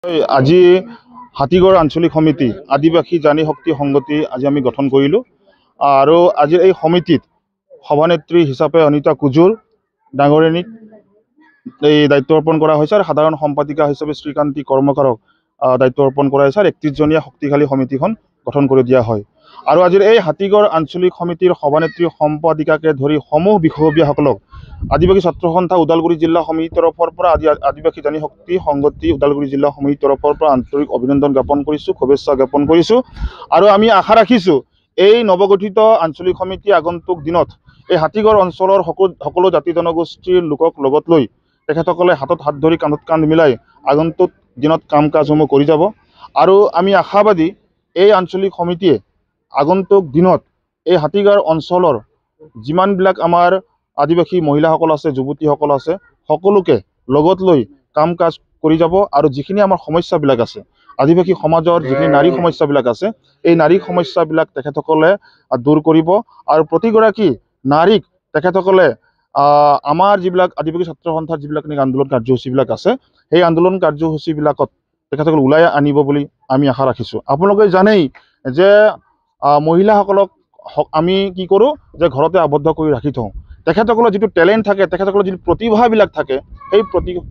আজি হাতীগড় আঞ্চলিক সমিতি আদিবাসী জানি শক্তি সংগতি আজি আমি গঠন কৰিলোঁ আৰু আজিৰ এই সমিতিত সভানেত্ৰী হিচাপে অনিতা কুজুৰ ডাঙৰীয়ানীক এই দায়িত্ব অৰ্পণ কৰা হৈছে আৰু সাধাৰণ সম্পাদিকা হিচাপে শ্ৰীকান্তি কৰ্মকাৰক দায়িত্ব অৰ্পণ কৰা হৈছে আৰু 31 জনীয়া শক্তিশালী সমিতিখন গঠন কৰি দিয়া হয়। আৰু আজিৰ এই হাতীগড় আঞ্চলিক সমিতিৰ সভানেত্ৰী সম্পাদিকাকে ধৰি সমূহ বিষয়ববীয়াসকলক আদিবাসী ছাত্ৰ সন্থা ওদালগুৰি জিলা সমিতিৰ তৰফৰ পৰা আদিবাসী জানি শক্তি সংগতি ওদালগুৰি জিলা সমিতিৰ তৰফৰ পৰা আন্তৰিক অভিনন্দন জ্ঞাপন কৰিছোঁ, শুভেচ্ছা জ্ঞাপন কৰিছোঁ। আৰু আমি আশা ৰাখিছোঁ এই নৱগঠিত আঞ্চলিক সমিতি আগন্তুক দিনত এই হাতীগড় অঞ্চলৰ সকলো জাতি জনগোষ্ঠীৰ লোকক লগত লৈ তেখেতসকলে হাতত হাত ধৰি কান্ধত কান্ধ মিলাই আগন্তুক দিনত কাম কাজসমূহ কৰি যাব। আৰু আমি আশাবাদী এই আঞ্চলিক সমিতিয়ে আগন্তুক দিনত এই হাতীগড় অঞ্চলৰ যিমানবিলাক আমাৰ আদিবাসী মহিলাসকল আছে, যুৱতীসকল আছে, সকলোকে লগত লৈ কাম কাজ কৰি যাব। আৰু যিখিনি আমাৰ সমস্যাবিলাক আছে, আদিবাসী সমাজৰ যিখিনি নাৰী সমস্যাবিলাক আছে, এই নাৰী সমস্যাবিলাক তেখেতসকলে দূৰ কৰিব। আৰু প্ৰতিগৰাকী নাৰীক তেখেতসকলে আমাৰ যিবিলাক আদিবাসী ছাত্ৰ সন্থাৰ যিবিলাক আন্দোলন কাৰ্যসূচীবিলাক আছে, সেই আন্দোলন কাৰ্যসূচীবিলাকত তেখেতসকলে ওলাই আনিব বুলি আমি আশা ৰাখিছোঁ। আপোনালোকে জানেই যে মহিলাসকলক আমি কি কৰোঁ যে ঘৰতে আবদ্ধ কৰি ৰাখি থওঁ। তেখেতসকলৰ যিটো টেলেণ্ট থাকে, তেখেতসকলৰ যিটো প্ৰতিভাবিলাক থাকে, সেই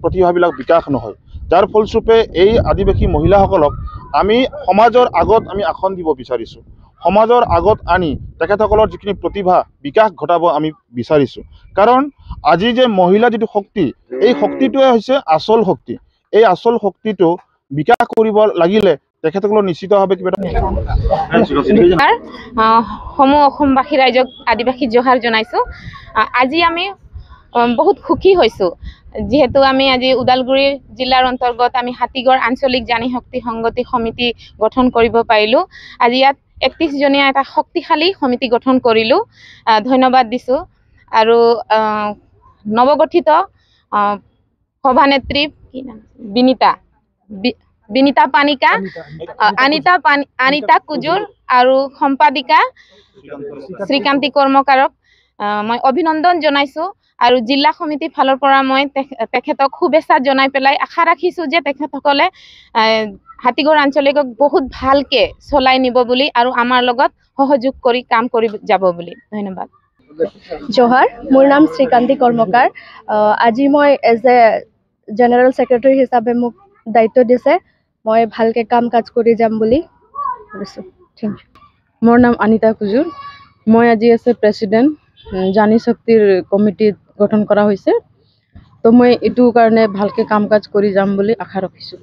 প্ৰতিভাবিলাক বিকাশ নহয়। যাৰ ফলস্বৰূপে এই আদিবাসী মহিলাসকলক আমি সমাজৰ আগত আমি আসন দিব বিচাৰিছোঁ। সমাজৰ আগত আনি তেখেতসকলৰ যিখিনি প্ৰতিভা বিকাশ ঘটাব আমি বিচাৰিছোঁ। কাৰণ আজি যে মহিলা যিটো শক্তি, এই শক্তিটোৱে হৈছে আচল শক্তি। এই আচল শক্তিটো বিকাশ কৰিব লাগিলে তেখেতসকলৰ নিশ্চিতভাৱে কিবা সমূহ অসমবাসী ৰাইজক আদিবাসী জোহাৰ জনাইছোঁ। আজি আমি বহুত সুখী হৈছোঁ যিহেতু আমি আজি ওদালগুৰি জিলাৰ অন্তৰ্গত আমি হাতীগড় আঞ্চলিক জানি শক্তি সংগতি সমিতি গঠন কৰিব পাৰিলোঁ। আজি ইয়াত 31 জনীয়া এটা শক্তিশালী সমিতি গঠন কৰিলোঁ। ধন্যবাদ দিছোঁ। আৰু নৱগঠিত সভানেত্ৰী বিনীতা পানিকা, আনিতা কুজুৰ আৰু সম্পাদিকা শ্ৰীকান্তি কৰ্মকাৰক মই অভিনন্দন জনাইছোঁ। আৰু জিলা সমিতিৰ ফালৰ পৰা মই তেখেতক শুভেচ্ছা জনাই পেলাই আশা ৰাখিছোঁ যে তেখেতসকলে হাতীগড় আঞ্চলিকক বহুত ভালকৈ চলাই নিব বুলি আৰু আমাৰ লগত সহযোগ কৰি কাম কৰি যাব বুলি। ধন্যবাদ। জোহাৰ, মোৰ নাম শ্ৰীকান্তি কৰ্মকাৰ। আজি মই এজ এ জেনেৰেল ছেক্ৰেটাৰী হিচাপে মোক দায়িত্ব দিছে। মই ভালকৈ কাম কাজ কৰি যাম বুলি ভাবিছোঁ। Thank you. মোৰ নাম আনিতা কুজুৰ। মই আজি আছে প্ৰেচিডেণ্ট জানি শক্তিৰ কমিটিত গঠন কৰা হৈছে। তো মই এইটো কাৰণে ভালকৈ কাম কাজ কৰি যাম বুলি আশা ৰাখিছোঁ।